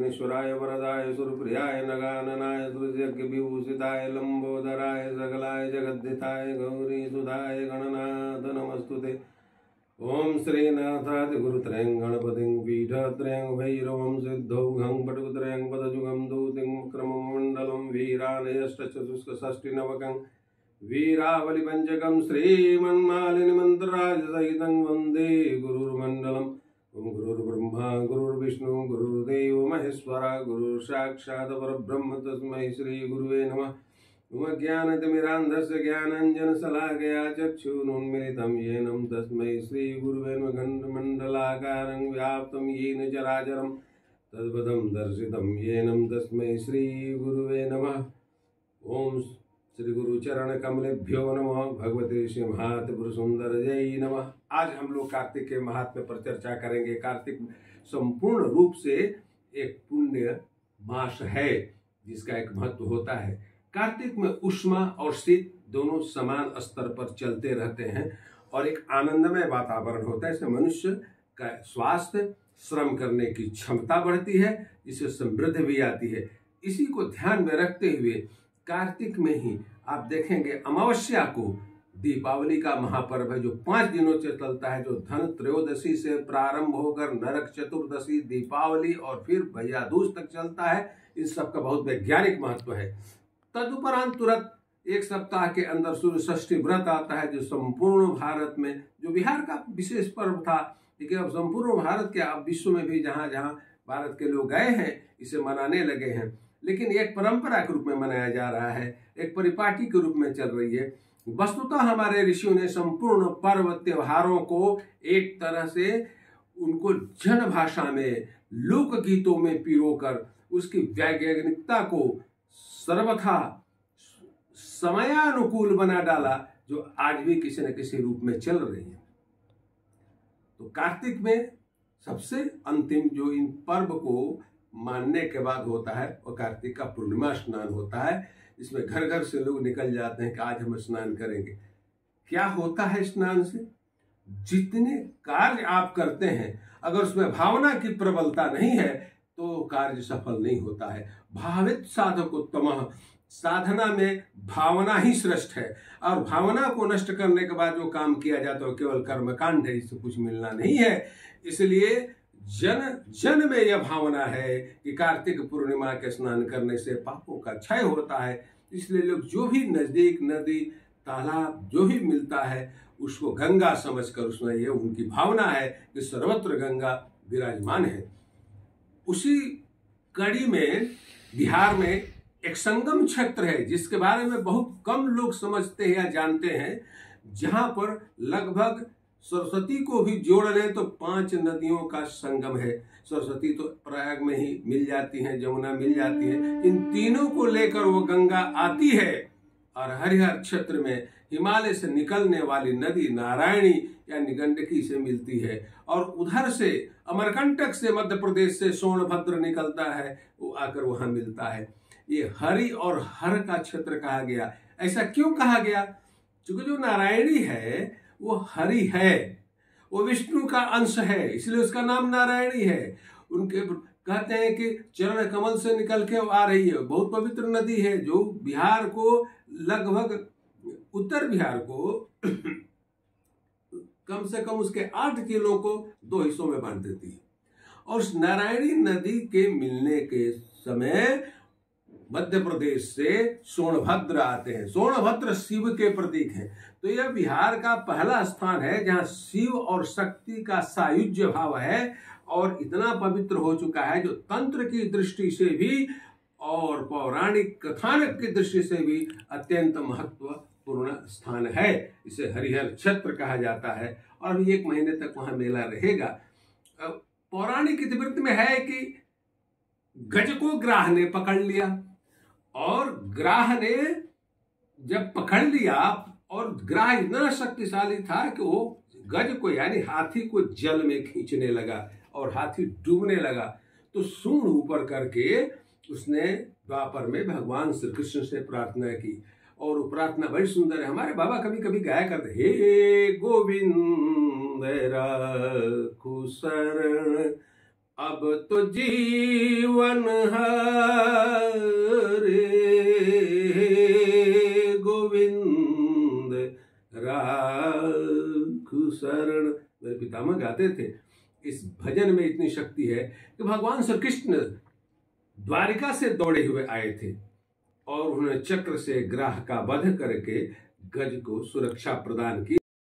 विघ्नेश्वराय वरदाय सुरप्रियाय नगाननाय सुरयज्ञ विभूषिताय लंबोदराय सकलाय जगद्धिताय गौरी सुधाय गणनाथ नमस्तुते। ओम श्रीनाथादि गुरुत्रयं गणपतिं पीठत्रयं भैरवं सिद्धौघं पटुत्रयं पदजुगं दूतिं क्रमं मंडलं वीरानयष्टचतुष्कषष्टिनवकं वीरावलिपञ्चकं श्रीमन्मालिनीमन्त्रराजसहितं वन्दे गुरुर्मण्डलम्। ओम गुरुर्ब्रह्मा गुरुर्विष्णु गुरुर्देव महेश्वरा गुरुर्साक्षात् परब्रह्म तस्मै श्री गुरुवे नमः। ओम ज्ञानतिमिरान्धस्य ज्ञानाञ्जनशलाकया चक्षुरुन्मीलितं येन तस्मै श्री गुरुवे नमः। खण्डमण्डलाकारं व्याप्तं येन चराचरं तद्पदं दर्शितं येन तस्मै श्री गुरुवे नमः। ओम श्री गुरु चरण कमलेभ्यो नमः। भगवते श्री महात्पुर सुंदर जय नमः। आज हम लोग कार्तिक के महात्म्य पर चर्चा करेंगे। कार्तिक संपूर्ण रूप से एक पुण्य मास है जिसका एक महत्व होता है। कार्तिक में उष्मा और शीत दोनों समान स्तर पर चलते रहते हैं और एक आनंदमय वातावरण होता है। इससे मनुष्य का स्वास्थ्य, श्रम करने की क्षमता बढ़ती है, इससे समृद्धि भी आती है। इसी को ध्यान में रखते हुए कार्तिक में ही आप देखेंगे अमावस्या को दीपावली का महापर्व है जो 5 दिनों से चलता है, जो धन त्रयोदशी से प्रारंभ होकर नरक चतुर्दशी, दीपावली और फिर भैया दूज तक चलता है। इस सब का बहुत वैज्ञानिक महत्व है। तदुपरांत तुरंत एक सप्ताह के अंदर सूर्य षष्ठी व्रत आता है जो संपूर्ण भारत में, जो बिहार का विशेष पर्व था, लेकिन अब संपूर्ण भारत के, अब विश्व में भी जहाँ जहाँ भारत के लोग गए हैं इसे मनाने लगे हैं। लेकिन एक परंपरा के रूप में मनाया जा रहा है, एक परिपाटी के रूप में चल रही है। वस्तुतः हमारे ऋषियों ने संपूर्ण पर्व त्योहारों को एक तरह से उनको जन भाषा में, लोक गीतों में पिरोकर उसकी वैज्ञानिकता को सर्वथा समयानुकूल बना डाला, जो आज भी किसी न किसी रूप में चल रही है। तो कार्तिक में सबसे अंतिम जो इन पर्व को मानने के बाद होता है वो कार्तिक का पूर्णिमा स्नान होता है। इसमें घर घर से लोग निकल जाते हैं कि आज हम स्नान करेंगे। क्या होता है स्नान से? जितने कार्य आप करते हैं अगर उसमें भावना की प्रबलता नहीं है तो कार्य सफल नहीं होता है। भावित साधकोत्तमः, साधना में भावना ही श्रेष्ठ है और भावना को नष्ट करने के बाद जो काम किया जाता है केवल कर्मकांड है, इससे कुछ मिलना नहीं है। इसलिए जन जन में यह भावना है कि कार्तिक पूर्णिमा के स्नान करने से पापों का क्षय होता है। इसलिए लोग जो भी नजदीक नदी, तालाब जो भी मिलता है उसको गंगा समझकर, उसमें यह उनकी भावना है कि सर्वत्र गंगा विराजमान है। उसी कड़ी में बिहार में एक संगम क्षेत्र है जिसके बारे में बहुत कम लोग समझते हैं या जानते हैं, जहां पर लगभग सरस्वती को भी जोड़ लें तो 5 नदियों का संगम है। सरस्वती तो प्रयाग में ही मिल जाती है, जमुना मिल जाती है, इन तीनों को लेकर वो गंगा आती है और हरिहर क्षेत्र में हिमालय से निकलने वाली नदी नारायणी या निगंडकी से मिलती है और उधर से अमरकंटक से मध्य प्रदेश से सोनभद्र निकलता है, वो आकर वहां मिलता है। ये हरि और हर का क्षेत्र कहा गया। ऐसा क्यों कहा गया? क्योंकि जो नारायणी है वो हरि है, वो विष्णु का अंश है, इसलिए उसका नाम नारायणी है। उनके कहते हैं कि चरण कमल से निकल के आ रही है, बहुत पवित्र नदी है जो बिहार को, लगभग उत्तर बिहार को कम से कम उसके 8 किलो को 2 हिस्सों में बांट देती है। और उस नारायणी नदी के मिलने के समय मध्य प्रदेश से सोनभद्र आते हैं। सोनभद्र शिव के प्रतीक हैं। तो यह बिहार का पहला स्थान है जहां शिव और शक्ति का सायुज्य भाव है और इतना पवित्र हो चुका है जो तंत्र की दृष्टि से भी और पौराणिक कथानक की दृष्टि से भी अत्यंत महत्वपूर्ण स्थान है। इसे हरिहर क्षेत्र कहा जाता है और 1 महीने तक वहां मेला रहेगा। पौराणिक इतिवृत्त में है कि गज को ग्राह ने पकड़ लिया और ग्राह ने जब पकड़ लिया और ग्राह इतना शक्तिशाली था कि वो गज को यानी हाथी को जल में खींचने लगा और हाथी डूबने लगा। तो सूंड ऊपर करके उसने द्वापर में भगवान श्री कृष्ण से प्रार्थना की और वो प्रार्थना बड़ी सुंदर है। हमारे बाबा कभी कभी गाया करते, हे गोविंद रखु शरण अब तो जीवन हरे गोविंद राखु शरण। मेरे पितामह गाते थे। इस भजन में इतनी शक्ति है कि भगवान श्री कृष्ण द्वारिका से दौड़े हुए आए थे और उन्होंने चक्र से ग्राह का वध करके गज को सुरक्षा प्रदान की।